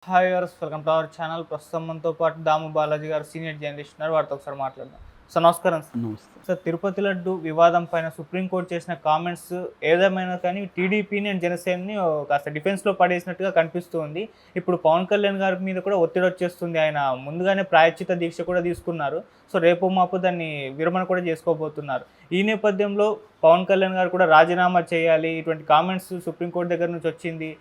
Hi viewers, welcome to our channel. ప్రస్తుతం మనతో పాటు దాము బాలాజీ గారు సీనియర్ జర్నలిస్ట్ ఉన్నారు. వారితో ఒకసారి మాట్లాడదాం. సార్ నమస్కారం. నమస్తే. సార్, తిరుపతి లడ్డు వివాదం పైన సుప్రీంకోర్టు చేసిన కామెంట్స్ ఏదేమైనా కానీ టీడీపీని అండ్ జనసేనని కాస్త డిఫెన్స్లో పడేసినట్టుగా కనిపిస్తూ ఉంది. ఇప్పుడు పవన్ కళ్యాణ్ గారి మీద కూడా ఒత్తిడి వచ్చేస్తుంది. ఆయన ముందుగానే ప్రాయశ్చిత దీక్ష కూడా తీసుకున్నారు. సో రేపు మాపు దాన్ని విరమణ కూడా చేసుకోబోతున్నారు. ఈ నేపథ్యంలో పవన్ కళ్యాణ్ గారు కూడా రాజీనామా చేయాలి, ఇటువంటి కామెంట్స్ సుప్రీంకోర్టు దగ్గర నుంచి వచ్చింది,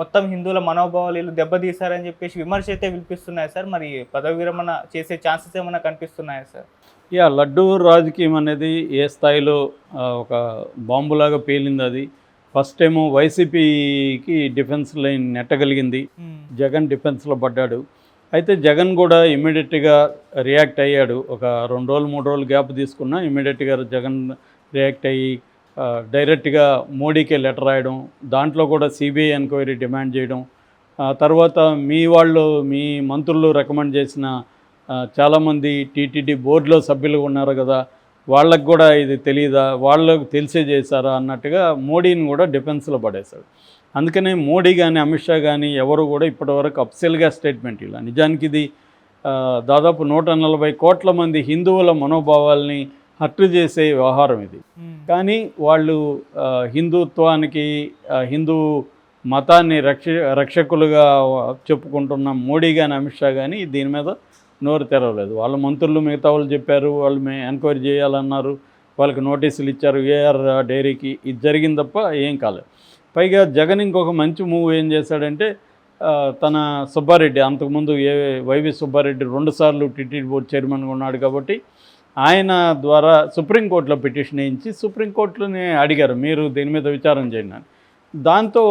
మొత్తం హిందువుల మనోభావాలు దెబ్బతీశారని చెప్పేసి విమర్శ అయితే వినిపిస్తున్నాయి సార్. మరి పదవి విరమణ చేసే ఛాన్సెస్ ఏమైనా కనిపిస్తున్నాయా సార్? లడ్డూ రాజకీయం అనేది ఏ స్థాయిలో ఒక బాంబులాగా పేలింది. అది ఫస్ట్ టైము వైసీపీకి డిఫెన్స్ లైన్ నెట్టగలిగింది. జగన్ డిఫెన్స్లో పడ్డాడు. అయితే జగన్ కూడా ఇమ్మీడియట్గా రియాక్ట్ అయ్యాడు. ఒక 2 రోజులు 3 రోజులు గ్యాప్ తీసుకున్నా ఇమ్మీడియట్గా జగన్ రియాక్ట్ అయ్యి డైరెక్ట్గా మోడీకే లెటర్ రాయడం, దాంట్లో కూడా సిబిఐ ఎంక్వైరీ డిమాండ్ చేయడం, తర్వాత మీ మంత్రులు రికమెండ్ చేసిన చాలామంది టీటీడీ బోర్డులో సభ్యులు ఉన్నారు కదా, వాళ్ళకు కూడా ఇది తెలియదా, వాళ్ళకు తెలిసే చేశారా అన్నట్టుగా మోడీని కూడా డిఫెన్స్లో పడేశాడు. అందుకనే మోడీ కానీ అమిత్ షా కానీ ఎవరు కూడా ఇప్పటివరకు అఫ్సియల్గా స్టేట్మెంట్ ఇలా. నిజానికి ఇది దాదాపు 140 కోట్ల మంది హిందువుల మనోభావాల్ని హత్య చేసే వ్యవహారం ఇది. కానీ వాళ్ళు హిందుత్వానికి, హిందూ మతాన్ని రక్షకులుగా చెప్పుకుంటున్న మోడీ కానీ అమిత్ షా కానీ దీని మీద నోరు తెరవలేదు. వాళ్ళ మంత్రులు మిగతా వాళ్ళు చెప్పారు, వాళ్ళు ఎంక్వైరీ చేయాలన్నారు, వాళ్ళకి నోటీసులు ఇచ్చారు ఏఆర్ డైరీకి. ఇది జరిగింది తప్ప ఏం కాలేదు. పైగా జగన్ ఇంకొక మంచి మూవ్ ఏం చేశాడంటే, తన సుబ్బారెడ్డి, అంతకుముందు వైవి సుబ్బారెడ్డి 2 సార్లు టీటీడీ బోర్డు చైర్మన్గా ఉన్నాడు కాబట్టి ఆయన ద్వారా సుప్రీంకోర్టులో పిటిషన్ వేయించి సుప్రీంకోర్టులోనే అడిగారు, మీరు దీని మీద విచారం చేయండి అని. దాంతో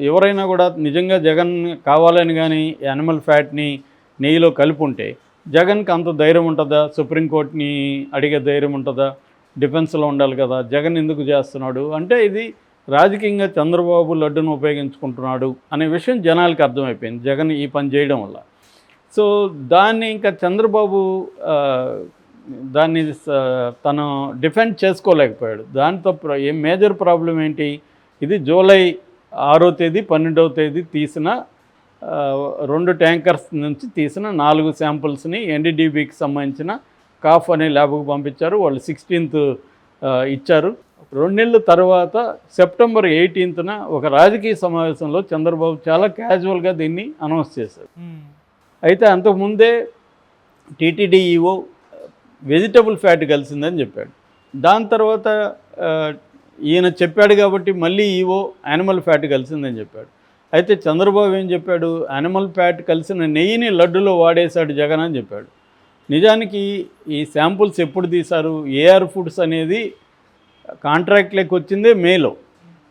ఎవరైనా కూడా నిజంగా జగన్ కావాలని కానీ యానిమల్ ఫ్యాట్ని నెయ్యిలో కలిపి ఉంటే జగన్కి అంత ధైర్యం ఉంటుందా? సుప్రీంకోర్టుని అడిగే ధైర్యం ఉంటుందా? డిఫెన్స్లో ఉండాలి కదా. జగన్ ఎందుకు చేస్తున్నాడు అంటే ఇది రాజకీయంగా చంద్రబాబు లడ్డును ఉపయోగించుకుంటున్నాడు అనే విషయం జనాలకు అర్థమైపోయింది జగన్ ఈ పని చేయడం వల్ల. సో దాన్ని ఇంకా చంద్రబాబు దాన్ని తను డిఫెండ్ చేసుకోలేకపోయాడు. దాంతో మేజర్ ప్రాబ్లం ఏంటి, ఇది జూలై 6వ తేదీ 12వ తేదీ తీసిన 2 ట్యాంకర్స్ నుంచి తీసిన 4 శాంపుల్స్ని ఎన్డీడీబీకి సంబంధించిన కాఫ్ అనే ల్యాబ్కు పంపించారు. వాళ్ళు 16th ఇచ్చారు. 2 నెలల తర్వాత సెప్టెంబర్ 18న ఒక రాజకీయ సమావేశంలో చంద్రబాబు చాలా క్యాజువల్గా దీన్ని అనౌన్స్ చేశారు. అయితే అంతకుముందే టీటీడీ ఈఓ వెజిటబుల్ ఫ్యాట్ కలిసిందని చెప్పాడు. దాని తర్వాత ఈయన చెప్పాడు కాబట్టి మళ్ళీ ఈవో యానిమల్ ఫ్యాట్ కలిసిందని చెప్పాడు. అయితే చంద్రబాబు ఏం చెప్పాడు, యానిమల్ ఫ్యాట్ కలిసిన నెయ్యిని లడ్డులో వాడేశాడు జగన్ అని చెప్పాడు. నిజానికి ఈ శాంపుల్స్ ఎప్పుడు తీశారు, ఏఆర్ ఫుడ్స్ అనేది కాంట్రాక్ట్ లెక్క వచ్చిందే మేలో,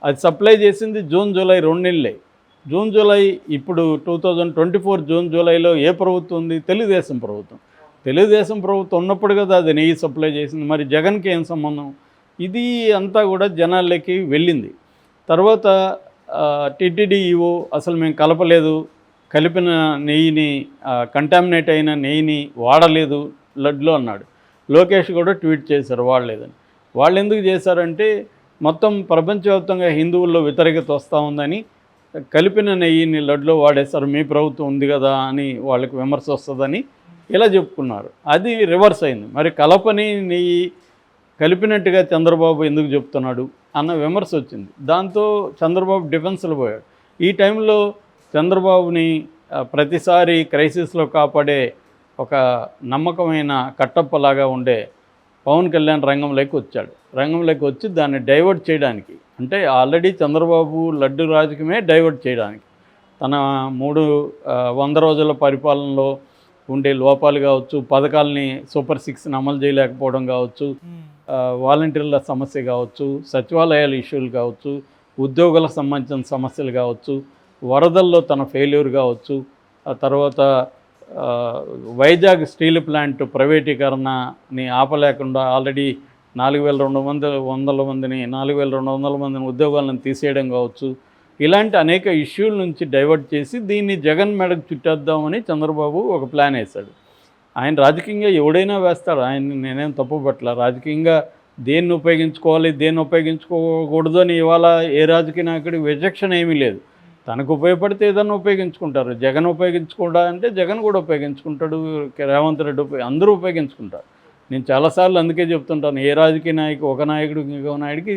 అది సప్లై చేసింది జూన్ జూలై 2 నెలలే. జూన్ జూలై ఇప్పుడు 2024 జూన్ జూలైలో ఏ ప్రభుత్వం ఉంది? తెలుగుదేశం ప్రభుత్వం. తెలుగుదేశం ప్రభుత్వం ఉన్నప్పుడు కదా అది నెయ్యి సప్లై చేసింది. మరి జగన్కి ఏం సంబంధం? ఇది అంతా కూడా జనాల్లోకి వెళ్ళింది. తర్వాత టీటీడీ ఈవో అసలు మేము కలపలేదు, కలిపిన నెయ్యిని, కంటామినేట్ అయిన నెయ్యిని వాడలేదు లడ్లో అన్నాడు. లోకేష్ కూడా ట్వీట్ చేశారు వాడలేదని. వాళ్ళు ఎందుకు చేశారంటే మొత్తం ప్రపంచవ్యాప్తంగా హిందువుల్లో వ్యతిరేకత వస్తూ ఉందని కలిపిన నెయ్యిని లడ్లో వాడేశారు, మీ ప్రభుత్వం ఉంది కదా అని వాళ్ళకి విమర్శ వస్తుందని ఇలా చెప్పుకున్నారు. అది రివర్స్ అయింది. మరి కలపని నెయ్యి కలిపినట్టుగా చంద్రబాబు ఎందుకు చెప్తున్నాడు అన్న విమర్శ వచ్చింది. దాంతో చంద్రబాబు డిఫెన్స్లో పోయాడు. ఈ టైంలో చంద్రబాబుని ప్రతిసారి క్రైసిస్లో కాపాడే ఒక నమ్మకమైన కట్టప్పలాగా ఉండే పవన్ కళ్యాణ్ రంగంలోకి వచ్చాడు. రంగంలోకి వచ్చి దాన్ని డైవర్ట్ చేయడానికి, అంటే ఆల్రెడీ చంద్రబాబు లడ్డు రాజకీయమే డైవర్ట్ చేయడానికి, తన 100 రోజుల పరిపాలనలో ఉండే లోపాలు కావచ్చు, పథకాలని సూపర్ 6ని అమలు చేయలేకపోవడం కావచ్చు, వాలంటీర్ల సమస్య కావచ్చు, సచివాలయాల ఇష్యూలు కావచ్చు, ఉద్యోగులకు సంబంధించిన సమస్యలు కావచ్చు, వరదల్లో తన ఫెయిల్యూర్ కావచ్చు, ఆ తర్వాత వైజాగ్ స్టీల్ ప్లాంట్ ప్రైవేటీకరణని ఆపలేకుండా ఆల్రెడీ 4,200 మందిని ఉద్యోగాలను తీసేయడం కావచ్చు, ఇలాంటి అనేక ఇష్యూల నుంచి డైవర్ట్ చేసి దీన్ని జగన్ మెడకు చుట్టేద్దామని చంద్రబాబు ఒక ప్లాన్ వేశాడు. ఆయన రాజకీయంగా ఎవడైనా వేస్తాడు, ఆయన నేనేం తప్పు పట్ల. రాజకీయంగా దేన్ని ఉపయోగించుకోవాలి, దేన్ని ఉపయోగించుకోకూడదు అని ఇవాళ ఏ రాజకీయ నాయకుడికి విచక్షణ ఏమీ లేదు. తనకు ఉపయోగపడితే ఏదన్నా ఉపయోగించుకుంటారు. జగన్ ఉపయోగించుకోడా అంటే జగన్ కూడా ఉపయోగించుకుంటాడు, రేవంత్ రెడ్డి అందరూ ఉపయోగించుకుంటారు. నేను చాలాసార్లు అందుకే చెప్తుంటాను, ఏ రాజకీయ నాయకు ఒక నాయకుడు ఇంకో నాయుడికి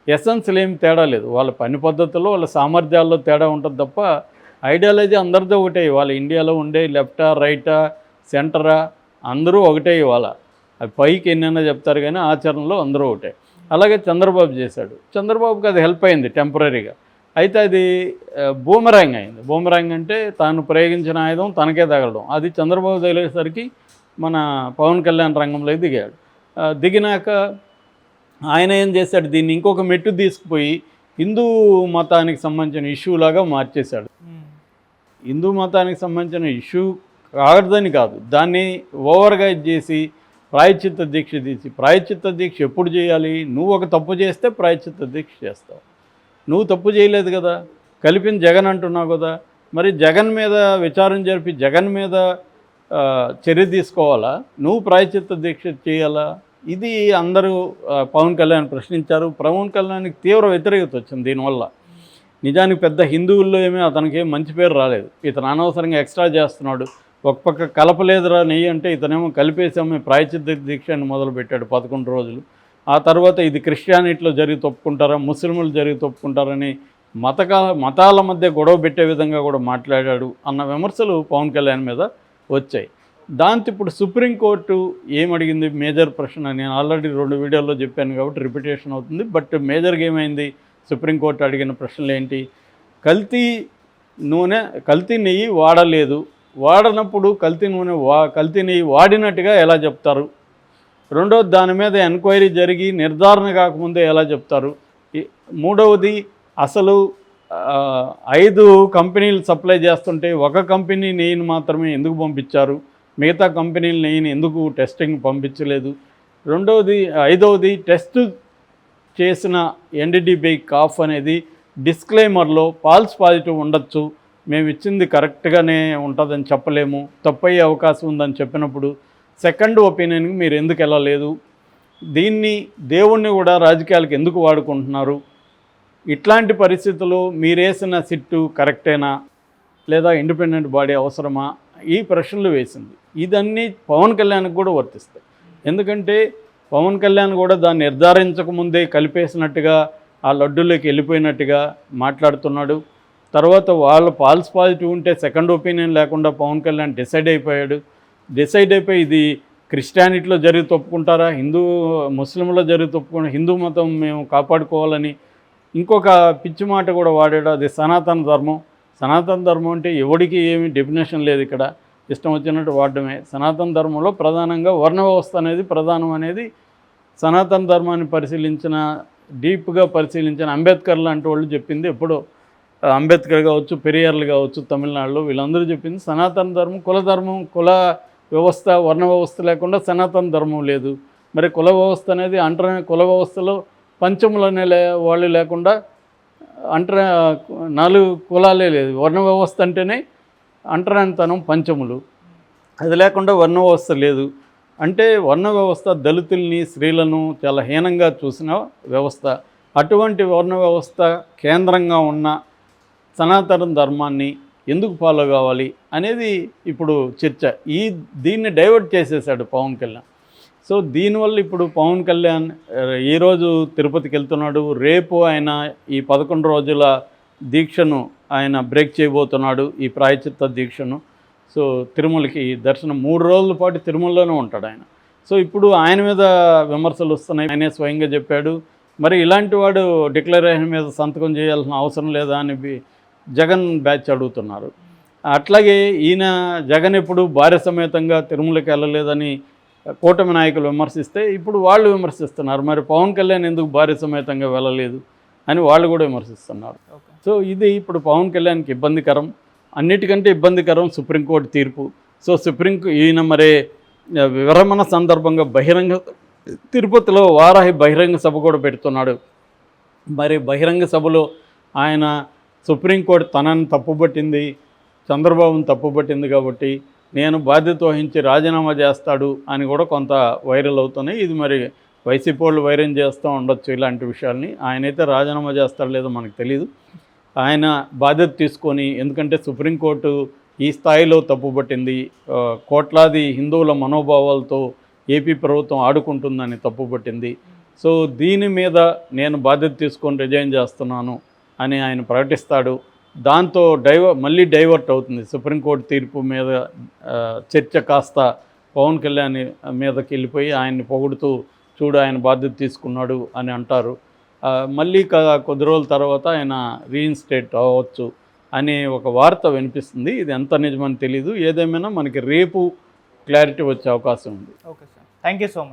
ఎసెన్స్లు ఏమి తేడా లేదు. వాళ్ళ పని పద్ధతుల్లో వాళ్ళ సామర్థ్యాల్లో తేడా ఉంటుంది తప్ప ఐడియాలజీ అందరితో ఒకటే. వాళ్ళ ఇండియాలో ఉండే లెఫ్టా రైటా సెంటరా అందరూ ఒకటే. ఇవాళ అది పైకి ఎన్నైనా చెప్తారు కానీ ఆచరణలో అందరూ ఒకటే. అలాగే చంద్రబాబు చేశాడు. చంద్రబాబుకి అది హెల్ప్ అయింది టెంపరీగా. అయితే అది బూమరాంగ్ అయింది. బూమరాంగ్ అంటే తాను ప్రయోగించిన ఆయుధం తనకే తగలడం. అది చంద్రబాబు తగిలేసరికి మన పవన్ కళ్యాణ్ రంగంలోకి దిగాడు. దిగినాక ఆయన ఏం చేశాడు, దీన్ని ఇంకొక మెట్టు తీసుకుపోయి హిందూ మతానికి సంబంధించిన ఇష్యూ లాగా మార్చేశాడు. హిందూ మతానికి సంబంధించిన ఇష్యూ కాదని కాదు, దాన్ని ఓవర్గా చేసి ప్రాయశ్చిత్త దీక్ష తీసి, ప్రాయశ్చిత్త దీక్ష ఎప్పుడు చేయాలి? నువ్వు ఒక తప్పు చేస్తే ప్రాయశ్చిత్త దీక్ష చేస్తావు. నువ్వు తప్పు చేయలేదు కదా, కలిపిన జగన్ అంటున్నావు కదా, మరి జగన్ మీద విచారణ జరిపి జగన్ మీద చర్య తీసుకోవాలా? నువ్వు ప్రాయశ్చిత్త దీక్ష చేయాలా? ఇది అందరూ పవన్ కళ్యాణ్ ప్రశ్నించారు. పవన్ కళ్యాణ్కి తీవ్ర వ్యతిరేకత వచ్చింది దీనివల్ల. నిజానికి పెద్ద హిందువుల్లో అతనికి ఏం మంచి పేరు రాలేదు. ఇతను అనవసరంగా ఎక్స్ట్రా చేస్తున్నాడు. ఒక పక్క కలపలేదురా నెయ్యి అంటే ఇతనేమో కలిపేసాము ప్రాయశ్చిత్త దీక్షని మొదలుపెట్టాడు 11 రోజులు. ఆ తర్వాత ఇది క్రిస్టియానిటీలో జరిగి తప్పుకుంటారా, ముస్లింలు జరిగి తప్పుకుంటారని మతాల మధ్య గొడవ పెట్టే విధంగా కూడా మాట్లాడాడు అన్న విమర్శలు పవన్ కళ్యాణ్ మీద వచ్చాయి. దాంతో ఇప్పుడు సుప్రీంకోర్టు ఏమడిగింది, మేజర్ ప్రశ్న. నేను ఆల్రెడీ 2 వీడియోల్లో చెప్పాను కాబట్టి రిపిటేషన్ అవుతుంది. బట్ మేజర్గా ఏమైంది, సుప్రీంకోర్టు అడిగిన ప్రశ్నలు ఏంటి? కల్తీ నెయ్యి వాడలేదు, వాడనప్పుడు కల్తీ నెయ్యి వాడినట్టుగా ఎలా చెప్తారు? రెండవది, దాని మీద ఎంక్వైరీ జరిగి నిర్ధారణ కాకముందే ఎలా చెప్తారు? మూడవది, అసలు 5 కంపెనీలు సప్లై చేస్తుంటే ఒక కంపెనీ నెయ్యిని మాత్రమే ఎందుకు పంపించారు, మిగతా కంపెనీల నెయ్యిని ఎందుకు టెస్టింగ్ పంపించలేదు? ఐదవది, టెస్ట్ చేసిన ఎన్డీడీబీ కాఫ్ అనేది డిస్క్లైమర్లో ఫాల్స్ పాజిటివ్ ఉండొచ్చు, మేము ఇచ్చింది కరెక్ట్గానే ఉంటుందని చెప్పలేము, తప్పయ్యే అవకాశం ఉందని చెప్పినప్పుడు సెకండ్ ఒపీనియన్కి మీరు ఎందుకు వెళ్ళలేదు? దీన్ని దేవుణ్ణి కూడా రాజకీయాలకు ఎందుకు వాడుకుంటున్నారు? ఇట్లాంటి పరిస్థితుల్లో మీరేసిన సిట్టు కరెక్టేనా లేదా ఇండిపెండెంట్ బాడీ అవసరమా? ఈ ప్రశ్నలు వేసింది. ఇదన్నీ పవన్ కళ్యాణ్కి కూడా వర్తిస్తాయి. ఎందుకంటే పవన్ కళ్యాణ్ కూడా దాన్ని నిర్ధారించకముందే కలిపేసినట్టుగా ఆ లడ్డూలోకి వెళ్ళిపోయినట్టుగా మాట్లాడుతున్నాడు. తర్వాత వాళ్ళు ఫాల్స్ పాజిటివ్ ఉంటే సెకండ్ ఒపీనియన్ లేకుండా పవన్ కళ్యాణ్ డిసైడ్ అయిపోయి ఇది క్రిస్టియానిటీలో జరిగి తప్పుకుంటారా, ముస్లింలో జరిగి తప్పుకుంటారా, హిందూ మతం మేము కాపాడుకోవాలని ఇంకొక పిచ్చి మాట కూడా వాడాడు. అది సనాతన ధర్మం. సనాతన ధర్మం అంటే ఎవడికి ఏమి డెఫినేషన్ లేదు, ఇక్కడ ఇష్టం వచ్చినట్టు వాడడమే. సనాతన ధర్మంలో ప్రధానంగా వర్ణ వ్యవస్థ అనేది ప్రధానం అనేది సనాతన ధర్మాన్ని డీప్గా పరిశీలించిన అంబేద్కర్ లాంటి వాళ్ళు చెప్పింది. ఎప్పుడో అంబేద్కర్ కావచ్చు, పెరియార్లు కావచ్చు, తమిళనాడులో వీళ్ళందరూ చెప్పింది సనాతన ధర్మం. కుల వ్యవస్థ, వర్ణ వ్యవస్థ లేకుండా సనాతన ధర్మం లేదు. మరి కుల వ్యవస్థ అనేది కుల వ్యవస్థలో పంచములు అనే వాళ్ళు లేకుండా 4 కులాలే లేదు. వర్ణ వ్యవస్థ అంటేనే అంటరానితనం, పంచములు. అది లేకుండా వర్ణ వ్యవస్థ లేదు. అంటే వర్ణ వ్యవస్థ దళితుల్ని, స్త్రీలను చాలా హీనంగా చూసిన వ్యవస్థ. అటువంటి వర్ణ వ్యవస్థ కేంద్రంగా ఉన్న సనాతన ధర్మాన్ని ఎందుకు ఫాలో కావాలి అనేది ఇప్పుడు చర్చ. దీన్ని డైవర్ట్ చేసేసాడు పవన్ కళ్యాణ్. సో దీనివల్ల ఇప్పుడు పవన్ కళ్యాణ్ ఈరోజు తిరుపతికి వెళ్తున్నాడు. రేపు ఆయన ఈ 11 రోజుల దీక్షను ఆయన బ్రేక్ చేయబోతున్నాడు, ఈ ప్రాయశ్చిత్త దీక్షను. సో తిరుమలకి దర్శనం 3 రోజుల పాటు తిరుమలలోనే ఉంటాడు ఆయన. సో ఇప్పుడు ఆయన మీద విమర్శలు వస్తున్నాయి. ఆయనే స్వయంగా చెప్పాడు, మరి ఇలాంటి వాడు డిక్లరేషన్ మీద సంతకం చేయాల్సిన అవసరం లేదా అని జగన్ బ్యాచ్ అడుగుతున్నారు. అట్లాగే ఈయన జగన్ ఎప్పుడు భార్య సమేతంగా తిరుమలకి వెళ్ళలేదని కూటమి నాయకులు విమర్శిస్తే ఇప్పుడు వాళ్ళు విమర్శిస్తున్నారు, మరి పవన్ కళ్యాణ్ ఎందుకు భార్య సమేతంగా వెళ్ళలేదు అని వాళ్ళు కూడా విమర్శిస్తున్నారు. సో ఇది ఇప్పుడు పవన్ కళ్యాణ్కి ఇబ్బందికరం. అన్నిటికంటే ఇబ్బందికరం సుప్రీంకోర్టు తీర్పు. సో ఈయన మరి విరమణ సందర్భంగా తిరుపతిలో వారాహి బహిరంగ సభ కూడా పెడుతున్నాడు. మరి బహిరంగ సభలో ఆయన సుప్రీంకోర్టు తనని తప్పుపట్టింది, చంద్రబాబును తప్పుపట్టింది కాబట్టి నేను బాధ్యత వహించి రాజీనామా చేస్తాడు అని కూడా కొంత వైరల్ అవుతున్నాయి. ఇది మరి వైసీపీ వాళ్ళు వైరల్ చేస్తూ ఉండొచ్చు ఇలాంటి విషయాల్ని. ఆయనైతే రాజీనామా చేస్తాడో లేదో మనకు తెలియదు. ఆయన బాధ్యత తీసుకొని, ఎందుకంటే సుప్రీంకోర్టు ఈ స్థాయిలో తప్పుపట్టింది, కోట్లాది హిందువుల మనోభావాలతో ఏపీ ప్రభుత్వం ఆడుకుంటుందని తప్పుపట్టింది. సో దీని మీద నేను బాధ్యత తీసుకొని రిజైన్ చేస్తున్నాను అని ఆయన ప్రకటిస్తాడు. దాంతో మళ్ళీ డైవర్ట్ అవుతుంది సుప్రీంకోర్టు తీర్పు మీద చర్చ కాస్త పవన్ కళ్యాణ్ మీదకి వెళ్ళిపోయి ఆయన్ని పొగుడుతూ చూడు ఆయన బాధ్యత తీసుకున్నాడు అని అంటారు. మళ్ళీ కొద్ది రోజుల తర్వాత ఆయన రీఇన్స్టేట్ అవ్వచ్చు అనే ఒక వార్త వినిపిస్తుంది. ఇది ఎంత నిజమని తెలీదు. ఏదేమైనా మనకి రేపు క్లారిటీ వచ్చే అవకాశం ఉంది. Okay sir, thank you so much.